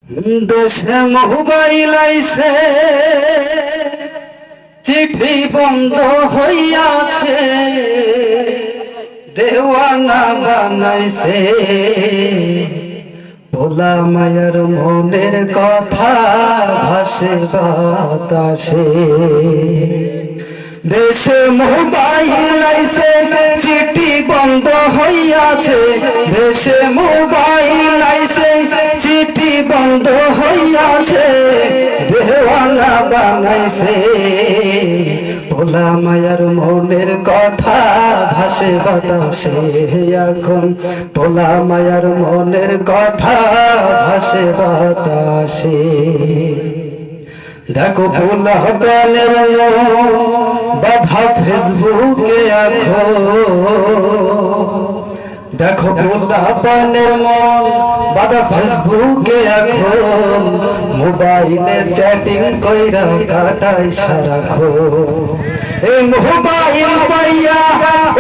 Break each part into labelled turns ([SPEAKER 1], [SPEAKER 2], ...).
[SPEAKER 1] দেশে মোবাইল আইছে, চিঠি বন্ধ হইয়াছে, দেওয়ানা বানাইছে। ভোলা মায়ের মনের কথা ভাসে বাতাসে। দেশে মোবাইল আইছে, চিঠি বন্ধ হইয়াছে, দেশে মোবাইল আইছে, চিঠি বন্ধ হইয়াছে, দেওয়ানা বানাইছে। ভোলা মায়ার মনের কথা ভাসে বাতাসে এখন, ভোলা মায়ার মনের কথা ভাসে বাতাসে। দেখো ভোলা গানের বাধা ফেসবুকে এখন, দেখো ভোলা পানের মন বাধা ফেসবুকে এখন, মোবাইলে চ্যাটিং কইরা কাটাই সারাক্ষণ। এই মোবাইল পাইয়া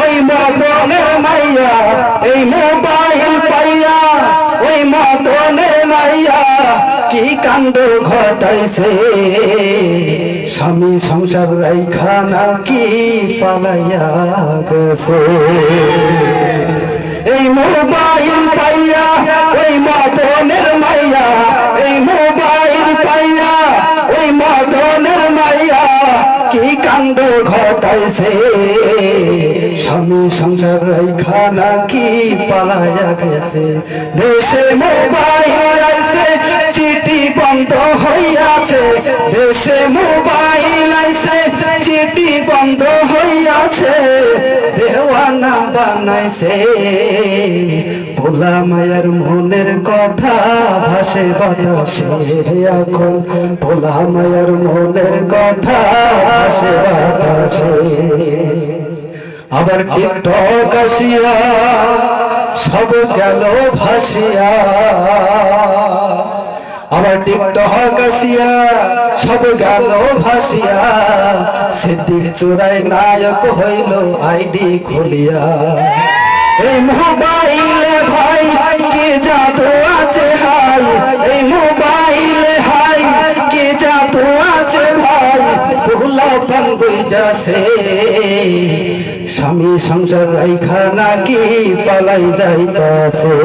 [SPEAKER 1] ওই মদনের মাইয়া, এই মোবাইল পাইয়া ওই মদনের মাইয়া কি কাণ্ড ঘটাইছে। স্বামী সংসার রাইখা নাকি পালাইয়া গেছে। এই মোবাইল পাইয়া ওই মদনের মাইয়া, এই মোবাইল পাইয়া ওই মদনের মাইয়া কি কাণ্ড ঘটাইছে। স্বামী সংসার রাইখা নাকি পালাইয়া গেছে। দেশে মোবাইল আইছে, চিঠি বন্ধ হইয়াছে, দেশে মোবাইল আইছে, চিঠি বন্ধ হইয়াছে, দেওয়ানা বানাইছে। ভোলা মায়ের মনের কথা ভাসে বাতাসে এখন, ভোলা মায়ের মনের কথা ভাসে বাতাসে। আবার টিকটক আসিয়া সব গেল ভাসিয়া, আবার টিকটক আসিয়া সব গেল ভাসিয়া, সিদ্দিক চোরাই নায়ক হইল আইডি খুলিয়া। এই মোবাইলে ভাই কে জাদু আছে হাই, এই মোবাইলে হাই কে জাদু আছে ভাই, ভোলা পান বইজাছে। স্বামী সংসার রাইখা নাকি পালাই যাইতাছে।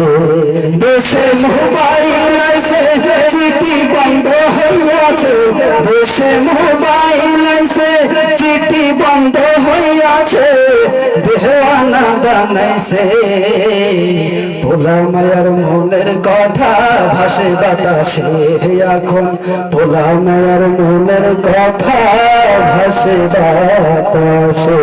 [SPEAKER 1] দেশে মোবাইল আইছে, চিঠি বন্ধ হইয়াছে, দেশে মোবাইল আইছে, চিঠি বন্ধ হইয়াছে, দেওয়ানা বানাইছে। ভোলা মায়ার মনের কথা ভাসে বাতাসে এখন, ভোলা মায়ার মনের কথা ভাসে বাতাসে।